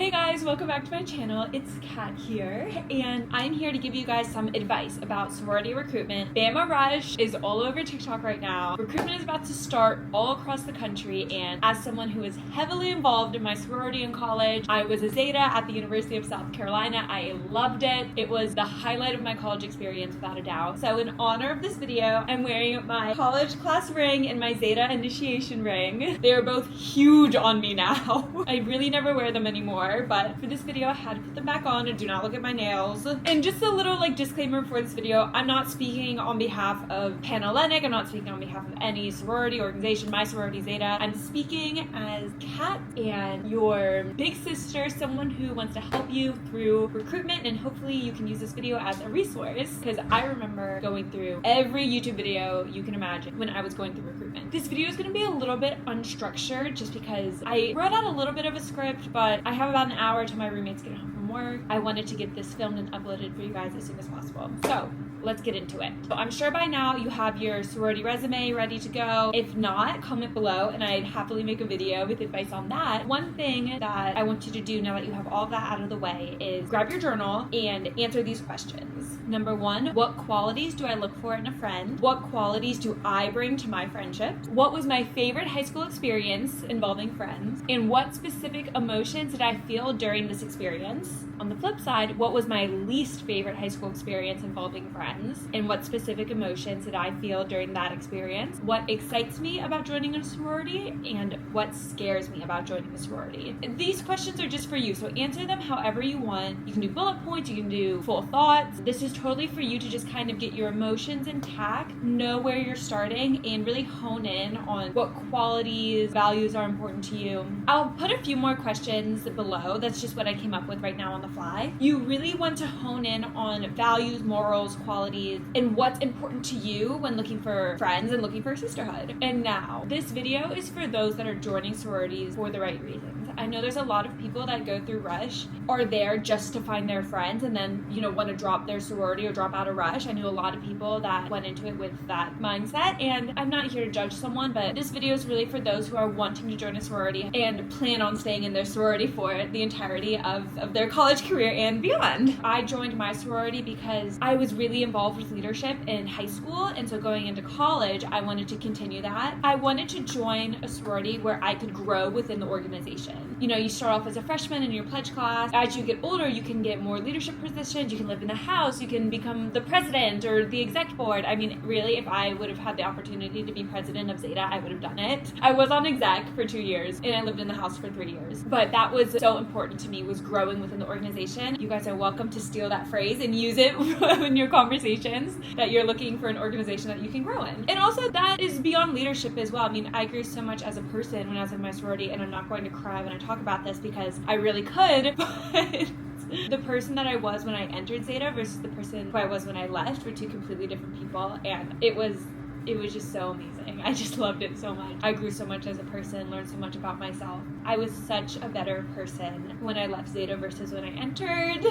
Hey guys, welcome back to my channel. It's Kat here, and I'm here to give you guys some advice about sorority recruitment. Bama Rush is all over TikTok right now. Recruitment is about to start all across the country, and as someone who is heavily involved in my sorority in college, I was a Zeta at the University of South Carolina. I loved it. It was the highlight of my college experience without a doubt. So in honor of this video, I'm wearing my college class ring and my Zeta initiation ring. They are both huge on me now. I really never wear them anymore, but for this video I had to put them back on, and do not look at my nails. And just a little disclaimer for this video, I'm not speaking on behalf of Panhellenic, I'm not speaking on behalf of any sorority organization, my sorority Zeta. I'm speaking as Kat and your big sister, someone who wants to help you through recruitment, and hopefully you can use this video as a resource, because I remember going through every YouTube video you can imagine when I was going through recruitment. This video is going to be a little bit unstructured just because I wrote out a little bit of a script, but I have about an hour till my roommates get home from work. I wanted to get this filmed and uploaded for you guys as soon as possible. So let's get into it. So I'm sure by now you have your sorority resume ready to go. If not, comment below and I'd happily make a video with advice on that. One thing that I want you to do now that you have all that out of the way is grab your journal and answer these questions. Number one, what qualities do I look for in a friend? What qualities do I bring to my friendship? What was my favorite high school experience involving friends? And what specific emotions did I feel during this experience? On the flip side, what was my least favorite high school experience involving friends? And what specific emotions did I feel during that experience? What excites me about joining a sorority? And what scares me about joining a sorority? These questions are just for you, so answer them however you want. You can do bullet points, you can do full thoughts. This is totally for you to just kind of get your emotions intact, know where you're starting, and really hone in on what qualities, values are important to you. I'll put a few more questions below. That's just what I came up with right now on the fly. You really want to hone in on values, morals, qualities, and what's important to you when looking for friends and looking for sisterhood. And now, this video is for those that are joining sororities for the right reasons. I know there's a lot of people that go through Rush are there just to find their friends and then, want to drop their sorority or drop out of Rush. I knew a lot of people that went into it with that mindset, and I'm not here to judge someone, but this video is really for those who are wanting to join a sorority and plan on staying in their sorority for the entirety of their college career and beyond. I joined my sorority because I was really involved with leadership in high school, and so going into college, I wanted to continue that. I wanted to join a sorority where I could grow within the organization. You start off as a freshman in your pledge class. As you get older, you can get more leadership positions, you can live in the house, you can become the president or the exec board. I mean, really, if I would have had the opportunity to be president of Zeta, I would have done it. I was on exec for 2 years, and I lived in the house for 3 years. But that was so important to me, was growing within the organization. You guys are welcome to steal that phrase and use it in your conversations, that you're looking for an organization that you can grow in. And also, that is beyond leadership as well. I mean, I grew so much as a person when I was in my sorority, and I'm not going to cry when I talk about this because I really could, but the person that I was when I entered Zeta versus the person who I was when I left were two completely different people, and it was just so amazing. I just loved it so much. I grew so much as a person, learned so much about myself. I was such a better person when I left Zeta versus when I entered.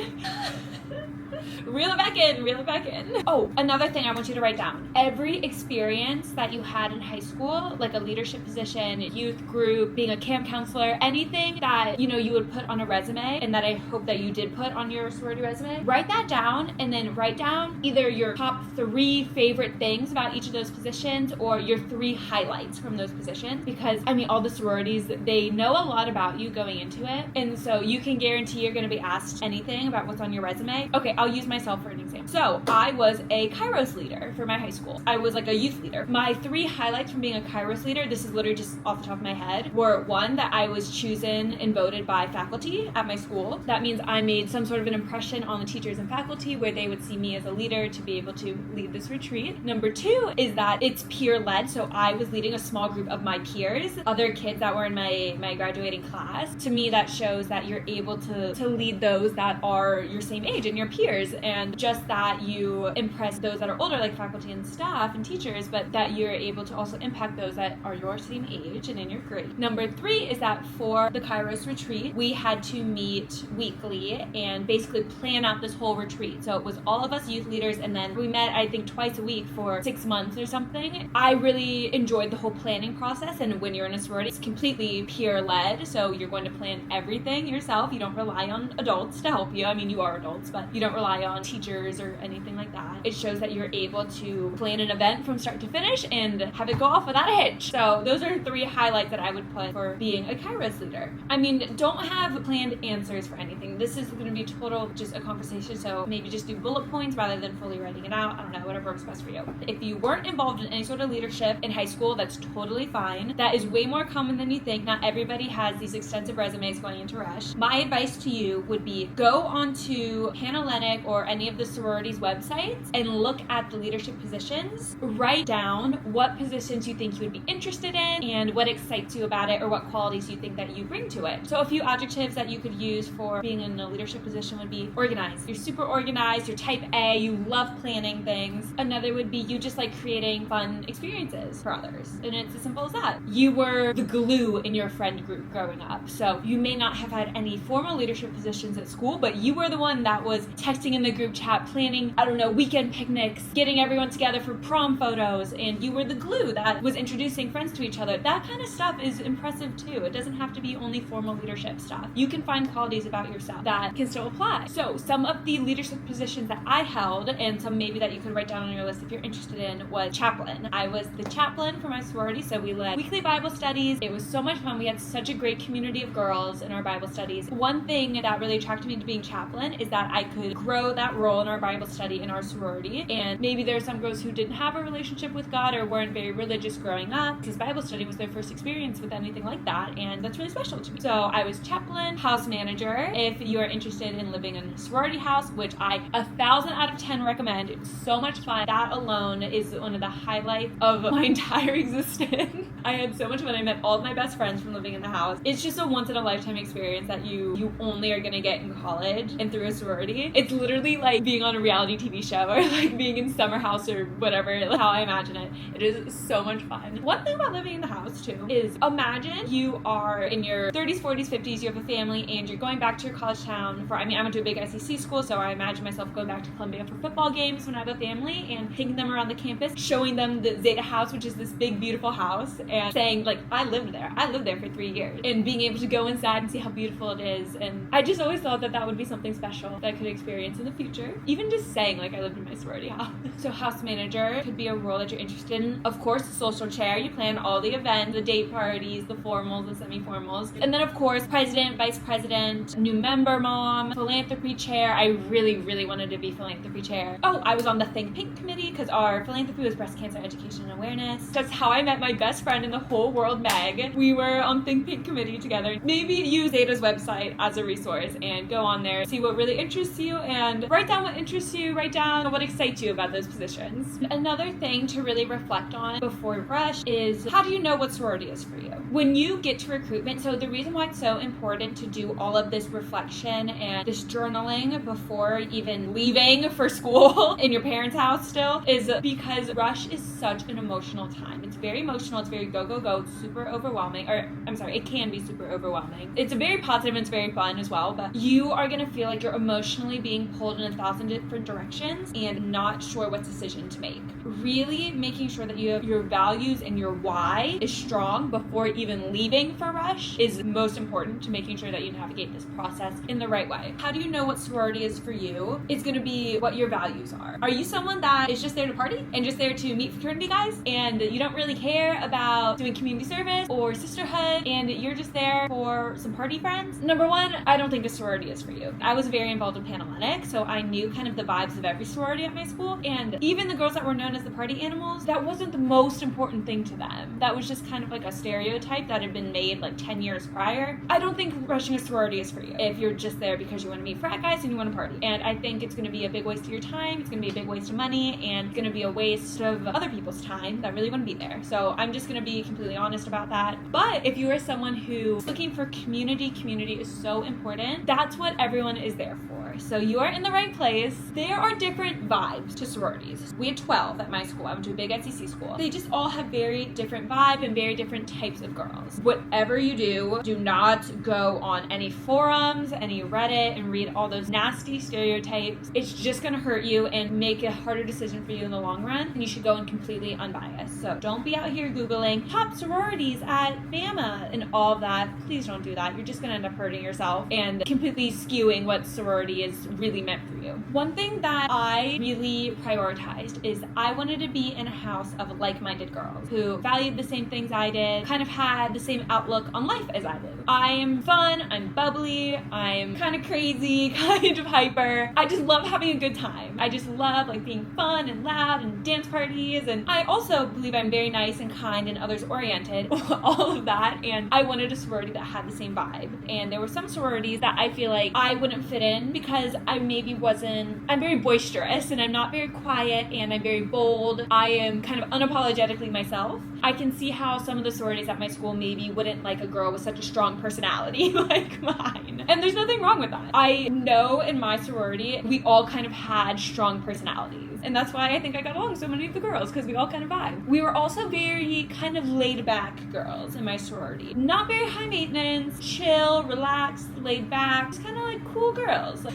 Reel it back in. Oh, another thing I want you to write down. Every experience that you had in high school, like a leadership position, youth group, being a camp counselor, anything that, you would put on a resume, and that I hope that you did put on your sorority resume, write that down, and then write down either your top 3 favorite things about each of those positions or your 3 highlights from those positions, because all the sororities, they know a lot about you going into it, and so you can guarantee you're going to be asked anything about what's on your resume. Okay, I'll use myself for an example. So I was a Kairos leader for my high school. I was like a youth leader. My 3 highlights from being a Kairos leader, this is literally just off the top of my head, were 1, that I was chosen and voted by faculty at my school. That means I made some sort of an impression on the teachers and faculty where they would see me as a leader to be able to lead this retreat. Number 2 is that it's peer-led, so I was leading a small group of my peers, other kids that were in my graduating class. To me, that shows that you're able to lead those that are your same age and your peers, and just that you impress those that are older, like faculty and staff and teachers, but that you're able to also impact those that are your same age and in your grade. Number 3 is that for the Kairos retreat, we had to meet weekly and basically plan out this whole retreat. So it was all of us youth leaders, and then we met, I think, twice a week for 6 months or something. I really enjoyed the whole planning process, and when you're in a sorority, it's completely peer-led ed, so you're going to plan everything yourself. You don't rely on adults to help you. I mean, you are adults, but you don't rely on teachers or anything like that. It shows that you're able to plan an event from start to finish and have it go off without a hitch. So those are 3 highlights that I would put for being a Kairos leader. I mean, don't have planned answers for anything. This is going to be total just a conversation, so maybe just do bullet points rather than fully writing it out. I don't know, whatever works best for you. If you weren't involved in any sort of leadership in high school, that's totally fine. That is way more common than you think. Not everybody has these extensive resumes going into Rush. My advice to you would be go onto Panhellenic or any of the sororities websites and look at the leadership positions. Write down what positions you think you would be interested in and what excites you about it or what qualities you think that you bring to it. So a few adjectives that you could use for being in a leadership position would be organized. You're super organized, you're type A, you love planning things. Another would be you just like creating fun experiences for others. And it's as simple as that. You were the glue in your friend group growing up. So you may not have had any formal leadership positions at school, but you were the one that was texting in the group chat, planning, I don't know, weekend picnics, getting everyone together for prom photos, and you were the glue that was introducing friends to each other. That kind of stuff is impressive too. It doesn't have to be only formal leadership stuff. You can find qualities about yourself that can still apply. So some of the leadership positions that I held, and some maybe that you could write down on your list if you're interested in, was chaplain. I was the chaplain for my sorority, so we led weekly Bible studies. It was so much fun. We had such a great community of girls in our Bible studies. One thing that really attracted me to being chaplain is that I could grow that role in our Bible study in our sorority, and maybe there are some girls who didn't have a relationship with God or weren't very religious growing up, because Bible study was their first experience with anything like that, and that's really special to me. So I was chaplain, house manager. If you are interested in living in a sorority house, which I 1,000 out of 10 recommend, it's so much fun. That alone is one of the highlights of my entire existence. I had so much fun. I met all of my best friends from living in the house. It's just a once in a lifetime experience that you only are gonna get in college and through a sorority. It's literally like being on a reality TV show or like being in summer house or whatever, how I imagine it. It is so much fun. One thing about living in the house too is imagine you are in your 30s, 40s, 50s, you have a family and you're going back to your college town for, I went to a big SEC school, so I imagine myself going back to Columbia for football games when I have a family and taking them around the campus, showing them the Zeta house, which is this big, beautiful house, and saying like, I lived there for 3 years, and being able to go inside and see how beautiful it is. And I just always thought that that would be something special that I could experience in the future. Even just saying like I lived in my sorority house. So house manager could be a role that you're interested in. Of course, social chair, you plan all the events, the date parties, the formals, the semi-formals. And then of course, president, vice president, new member mom, philanthropy chair. I really, really wanted to be philanthropy chair. Oh, I was on the Think Pink committee because our philanthropy was breast cancer education and awareness. That's how I met my best friend in the whole world, Meg. We were on Think Pink committee together. Maybe use Zeta's website as a resource and go on there, see what really interests you, and write down what interests you, write down what excites you about those positions. Another thing to really reflect on before Rush is, how do you know what sorority is for you? When you get to recruitment, so the reason why it's so important to do all of this reflection and this journaling before even leaving for school in your parents' house still is because Rush is such an emotional time. It's very emotional, it's very go, go, go, it's super overwhelming, it can be super overwhelming. It's a very positive and it's very fun as well, but you are gonna feel like you're emotionally being pulled in 1,000 different directions and not sure what decision to make. Really making sure that you have your values and your why is strong before even leaving for Rush is most important to making sure that you navigate this process in the right way. How do you know what sorority is for you? It's gonna be what your values are. Are you someone that is just there to party and just there to meet fraternity guys and you don't really care about doing community service or sisterhood and you're just there for some party friends? Number one, I don't think a sorority is for you. I was very involved in Panhellenic, so I knew kind of the vibes of every sorority at my school, and even the girls that were known as the party animals, that wasn't the most important thing to them. That was just kind of like a stereotype that had been made like 10 years prior. I don't think rushing a sorority is for you if you're just there because you want to meet frat guys and you want to party. And I think it's going to be a big waste of your time, it's going to be a big waste of money, and it's going to be a waste of other people's time that really want to be there. So I'm just going to be completely honest about that. But if you are someone who's looking for community is so important. That's what everyone is there for. So you are in the right place. There are different vibes to sororities. We had 12 at my school. I went to a big SEC school. They just all have very different vibe and very different types of girls. Whatever you do not go on any forums, any Reddit, and read all those nasty stereotypes. It's just gonna hurt you and make a harder decision for you in the long run. And you should go in completely unbiased. So don't be out here Googling top sororities at Bama and all of that. Please don't do that. You're just gonna end up hurting yourself and completely skewing what sorority is really meant for you. One thing that I really prioritized is I wanted to be in a house of like-minded girls who valued the same things I did, kind of had the same outlook on life as I do. I am fun, I'm bubbly, I'm kind of crazy, kind of hyper. I just love having a good time. I just love like being fun and loud and dance parties, and I also believe I'm very nice and kind and others oriented, all of that, and I wanted a sorority that had the same vibe. And there were some sororities that I feel like I wouldn't fit in because I'm very boisterous and I'm not very quiet and I'm very bold. I am kind of unapologetically myself. I can see how some of the sororities at my school maybe wouldn't like a girl with such a strong personality like mine. And there's nothing wrong with that. I know in my sorority, we all kind of had strong personalities. And that's why I think I got along so many of the girls, because we all kind of vibe. We were also very kind of laid back girls in my sorority. Not very high maintenance, chill, relaxed, laid back, just kind of like cool girls.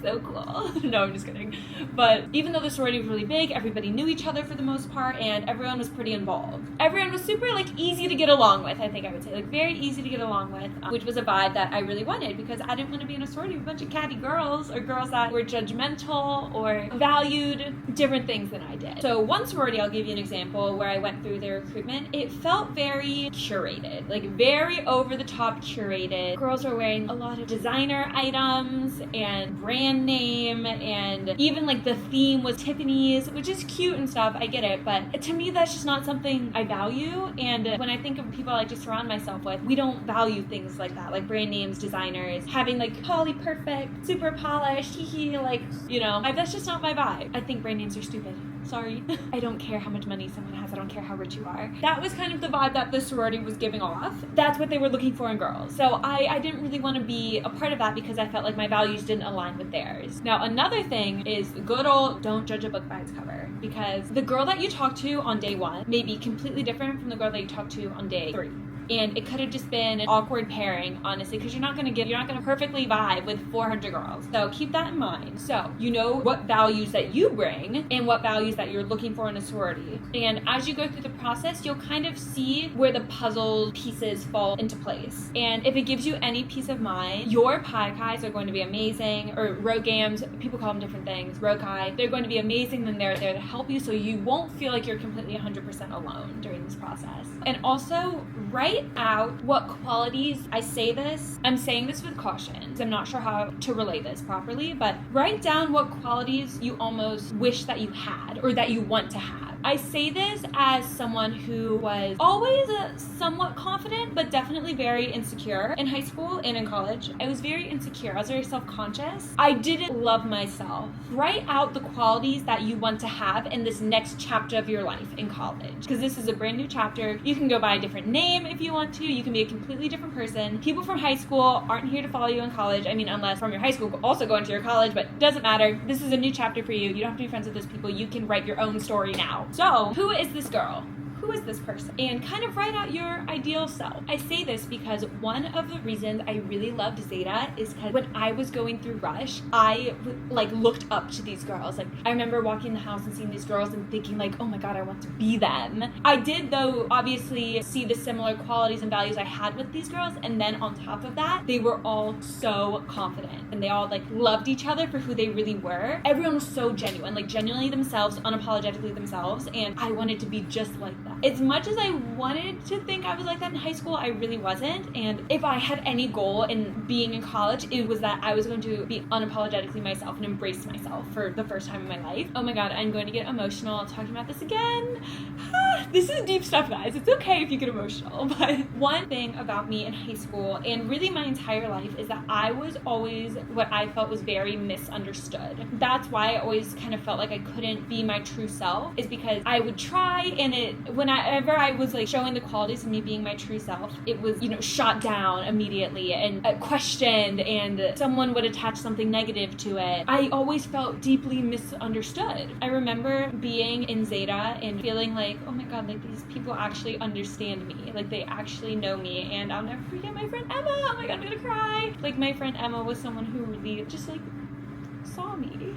So cool. No, I'm just kidding. But even though the sorority was really big, everybody knew each other for the most part, and everyone was pretty involved. Everyone was super like easy to get along with, I think I would say. Like very easy to get along with, which was a vibe that I really wanted because I didn't want to be in a sorority with a bunch of catty girls or girls that were judgmental or valued different things than I did. So one sorority, I'll give you an example where I went through their recruitment. It felt very curated, like very over the top curated. Girls were wearing a lot of designer items and brand name, and even like the theme was Tiffany's, which is cute and stuff. I get it, but to me that's just not something I value. And when I think of people I like to surround myself with, we don't value things like that, like brand names, designers, having like Polly perfect, super polished, like, you know, that's just not my vibe. I think brand names are stupid. Sorry. I don't care how much money someone has. I don't care how rich you are. That was kind of the vibe that the sorority was giving off. That's what they were looking for in girls. So I didn't really want to be a part of that because I felt like my values didn't align with theirs. Now, another thing is good old don't judge a book by its cover, because the girl that you talk to on day 1 may be completely different from the girl that you talk to on day 3. And it could have just been an awkward pairing, honestly, because you're not going to perfectly vibe with 400 girls. So keep that in mind. So you know what values that you bring and what values that you're looking for in a sorority. And as you go through the process, you'll kind of see where the puzzle pieces fall into place. And if it gives you any peace of mind, your Pi Chis are going to be amazing, or Rogams, people call them different things, Rokai, they're going to be amazing, and they're there to help you so you won't feel like you're completely 100% alone during this process. And also, write out what qualities, I'm saying this with caution, so I'm not sure how to relay this properly, but write down what qualities you almost wish that you had or that you want to have. I say this as someone who was always somewhat confident, but definitely very insecure in high school and in college. I was very insecure. I was very self-conscious. I didn't love myself. Write out the qualities that you want to have in this next chapter of your life in college, because this is a brand new chapter. You can go by a different name if you want to. You can be a completely different person. People from high school aren't here to follow you in college. I mean, unless from your high school also go into your college, but it doesn't matter. This is a new chapter for you. You don't have to be friends with those people. You can write your own story now. So, who is this girl? Who is this person? And kind of write out your ideal self. I say this because one of the reasons I really loved Zeta is because when I was going through Rush, I looked up to these girls. Like, I remember walking the house and seeing these girls and thinking like, oh my god, I want to be them. I did, though, obviously see the similar qualities and values I had with these girls, and then on top of that, they were all so confident and they all loved each other for who they really were. Everyone was so genuine, genuinely themselves, unapologetically themselves, and I wanted to be just like that. As much as I wanted to think I was like that in high school, I really wasn't. And if I had any goal in being in college, it was that I was going to be unapologetically myself and embrace myself for the first time in my life. Oh my god, I'm going to get emotional talking about this again. This is deep stuff, guys. It's okay if you get emotional. But one thing about me in high school and really my entire life is that I was always what I felt was very misunderstood. That's why I always kind of felt like I couldn't be my true self, is because I would try, and whenever I was showing the qualities of me being my true self, it was, shot down immediately and questioned, and someone would attach something negative to it. I always felt deeply misunderstood. I remember being in Zeta and feeling like, oh my god, these people actually understand me. They actually know me. And I'll never forget my friend Emma. Oh my god, I'm gonna cry. My friend Emma was someone who really just saw me.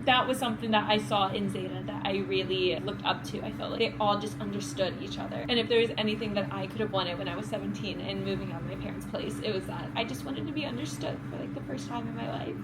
that was something that I saw in Zeta that I really looked up to. I felt like they all just understood each other. And if there was anything that I could have wanted when I was 17 and moving out of my parents' place, it was that. I just wanted to be understood for like the first time in my life.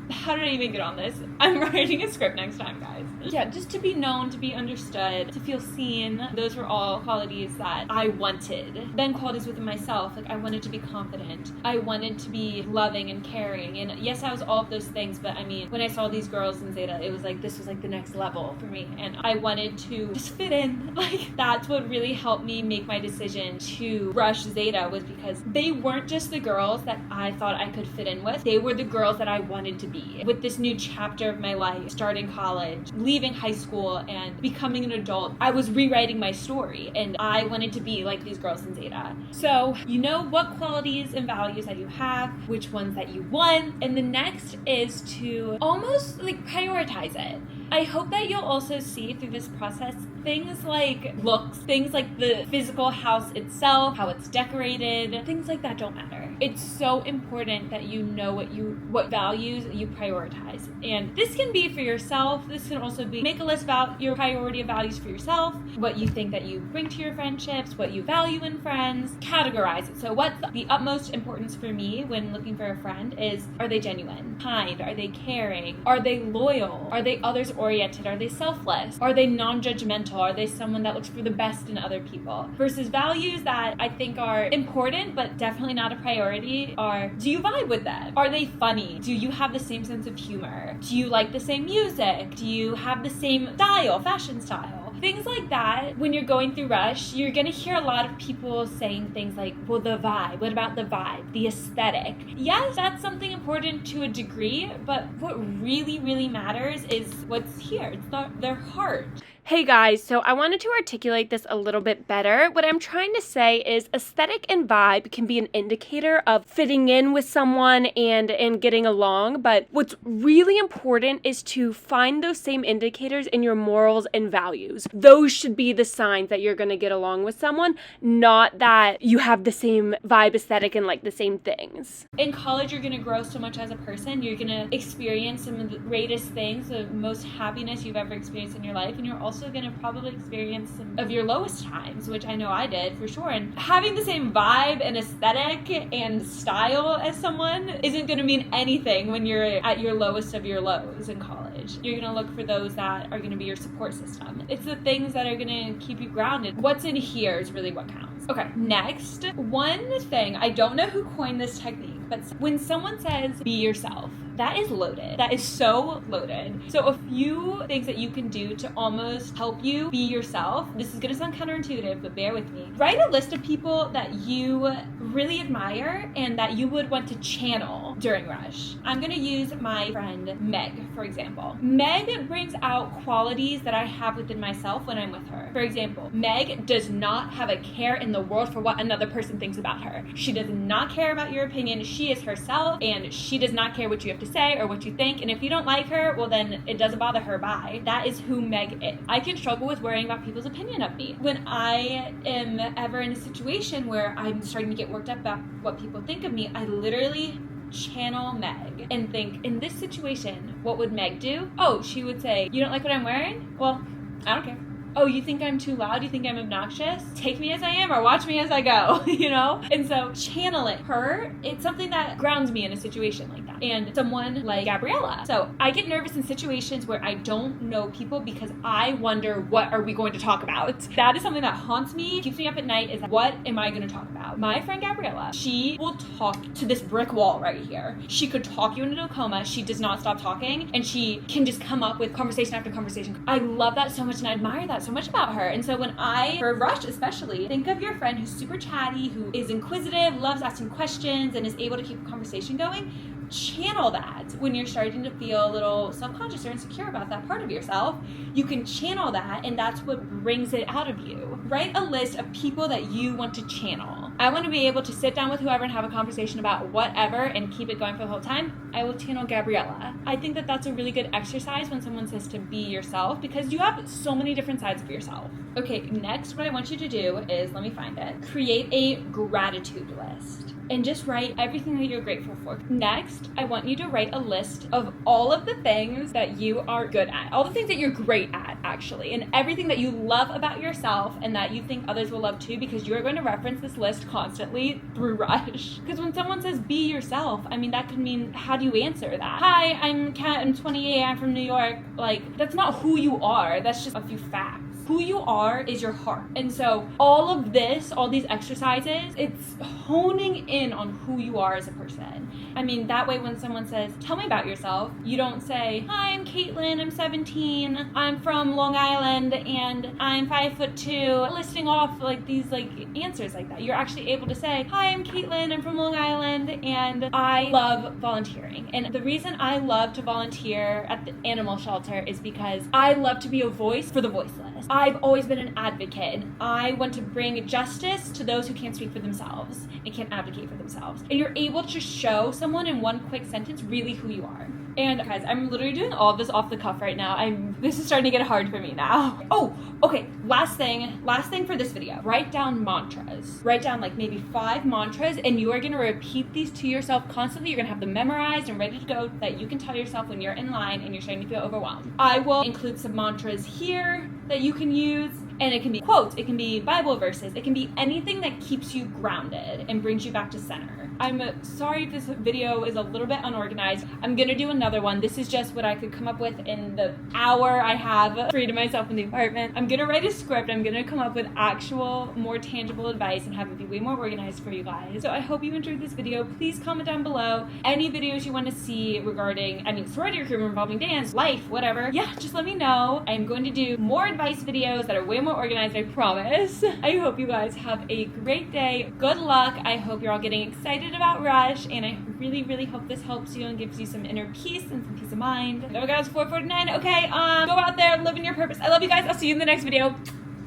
How did I even get on this? I'm writing a script next time, guys. Yeah, just to be known, to be understood, to feel seen. Those were all qualities that I wanted. Then qualities within myself, like I wanted to be confident. I wanted to be loving and caring. And yes, I was all of those things, but I mean, when I saw these girls in Zeta, it was like, this was like the next level for me. And I wanted to just fit in. Like, that's what really helped me make my decision to rush Zeta, was because they weren't just the girls that I thought I could fit in with. They were the girls that I wanted to be. With this new chapter of my life, starting college, leaving high school, and becoming an adult, I was rewriting my story, and I wanted to be like these girls in Zeta. So you know what qualities and values that you have, which ones that you want, and the next is to almost like prioritize it. I hope that you'll also see through this process things like looks, things like the physical house itself, how it's decorated, things like that don't matter. It's so important that you know what values you prioritize. And this can be for yourself. This can also be make a list about your priority of values for yourself, what you think that you bring to your friendships, what you value in friends, categorize it. So what's the utmost importance for me when looking for a friend is, are they genuine, kind, are they caring, are they loyal, are they others oriented, are they selfless, are they non-judgmental, are they someone that looks for the best in other people? Versus values that I think are important but definitely not a priority are, do you vibe with them? Are they funny? Do you have the same sense of humor? Do you like the same music? Do you have the same style, fashion style? Things like that. When you're going through Rush, you're gonna hear a lot of people saying things like, well, the vibe, what about the vibe, the aesthetic? Yes, that's something important to a degree, but what really, really matters is what's here. It's their heart. Hey guys, so I wanted to articulate this a little bit better. What I'm trying to say is aesthetic and vibe can be an indicator of fitting in with someone and getting along, but what's really important is to find those same indicators in your morals and values. Those should be the signs that you're going to get along with someone, not that you have the same vibe, aesthetic, and like the same things. In college, you're going to grow so much as a person. You're going to experience some of the greatest things, the most happiness you've ever experienced in your life, and you're also going to probably experience some of your lowest times, which I know I did for sure. And having the same vibe and aesthetic and style as someone isn't going to mean anything when you're at your lowest of your lows in college. You're going to look for those that are going to be your support system. It's the things that are going to keep you grounded. What's in here is really what counts. Okay, next, one thing, I don't know who coined this technique, but when someone says, be yourself, that is loaded. That is so loaded. So a few things that you can do to almost help you be yourself. This is going to sound counterintuitive, but bear with me. Write a list of people that you really admire and that you would want to channel during Rush. I'm going to use my friend Meg, for example. Meg brings out qualities that I have within myself when I'm with her. For example, Meg does not have a care in the world for what another person thinks about her. She does not care about your opinion. She is herself, and she does not care what you have to say or what you think. And if you don't like her, well, then it doesn't bother her. Bye. That is who Meg is. I can struggle with worrying about people's opinion of me. When I am ever in a situation where I'm starting to get worked up about what people think of me, I literally channel Meg and think, in this situation, what would Meg do? Oh, she would say, you don't like what I'm wearing? Well, I don't care. Oh, you think I'm too loud? You think I'm obnoxious? Take me as I am or watch me as I go, you know? And so channeling her, it's something that grounds me in a situation like that. And someone like Gabriella. So I get nervous in situations where I don't know people because I wonder, what are we going to talk about? That is something that haunts me, keeps me up at night, is what am I going to talk about? My friend Gabriella, she will talk to this brick wall right here. She could talk you into a coma. She does not stop talking, and she can just come up with conversation after conversation. I love that so much, and I admire that so much about her. And so when for Rush especially, think of your friend who's super chatty, who is inquisitive, loves asking questions, and is able to keep a conversation going. Channel that when you're starting to feel a little self-conscious or insecure about that part of yourself. You can channel that, and that's what brings it out of you. Write a list of people that you want to channel. I want to be able to sit down with whoever and have a conversation about whatever and keep it going for the whole time. I will channel Gabriella. I think that that's a really good exercise when someone says to be yourself, because you have so many different sides of yourself. Okay, next what I want you to do is, let me find it, create a gratitude list. and just write everything that you're grateful for. Next, I want you to write a list of all of the things that you are good at, all the things that you're great at, actually, and everything that you love about yourself and that you think others will love too, because you're going to reference this list constantly through Rush. Because when someone says be yourself, I mean, that could mean, how do you answer that? Hi, I'm Kat, I'm 28, I'm from New York. Like, that's not who you are. That's just a few facts. Who you are is your heart. And so all of this, all these exercises, it's honing in on who you are as a person. I mean, that way when someone says, tell me about yourself, you don't say, hi, I'm Caitlin, I'm 17, I'm from Long Island, and I'm 5'2", listing off like these like answers like that. You're actually able to say, hi, I'm Caitlin, I'm from Long Island, and I love volunteering. And the reason I love to volunteer at the animal shelter is because I love to be a voice for the voiceless. I've always been an advocate. I want to bring justice to those who can't speak for themselves and can't advocate for themselves. And you're able to show someone in one quick sentence really who you are. And guys, I'm literally doing all of this off the cuff right now. This is starting to get hard for me now. Oh, okay, last thing for this video. Write down mantras. Write down like maybe 5 mantras, and you are gonna repeat these to yourself constantly. You're gonna have them memorized and ready to go that you can tell yourself when you're in line and you're starting to feel overwhelmed. I will include some mantras here that you can use. And it can be quotes, it can be Bible verses, it can be anything that keeps you grounded and brings you back to center. I'm sorry if this video is a little bit unorganized. I'm gonna do another one. This is just what I could come up with in the hour I have free to myself in the apartment. I'm gonna write a script. I'm gonna come up with actual, more tangible advice and have it be way more organized for you guys. So I hope you enjoyed this video. Please comment down below any videos you want to see regarding, sorority recruitment, involving dance, life, whatever. Yeah, just let me know. I'm going to do more advice videos that are way more organized, I promise. I hope you guys have a great day. Good luck. I hope you're all getting excited about Rush, and I really, really hope this helps you and gives you some inner peace and some peace of mind. There we go, it's 4:49. Okay, go out there, live in your purpose. I love you guys. I'll see you in the next video.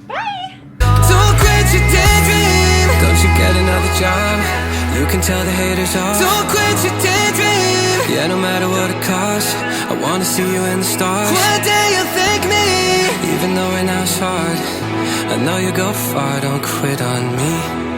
Bye! Don't quit your daydream. Don't you get another job? You can tell the haters off. Don't quit your daydream. Yeah, no matter what it costs, I wanna see you in the stars. One day you'll thank me, even though right now it's hard. I know you go far, don't quit on me.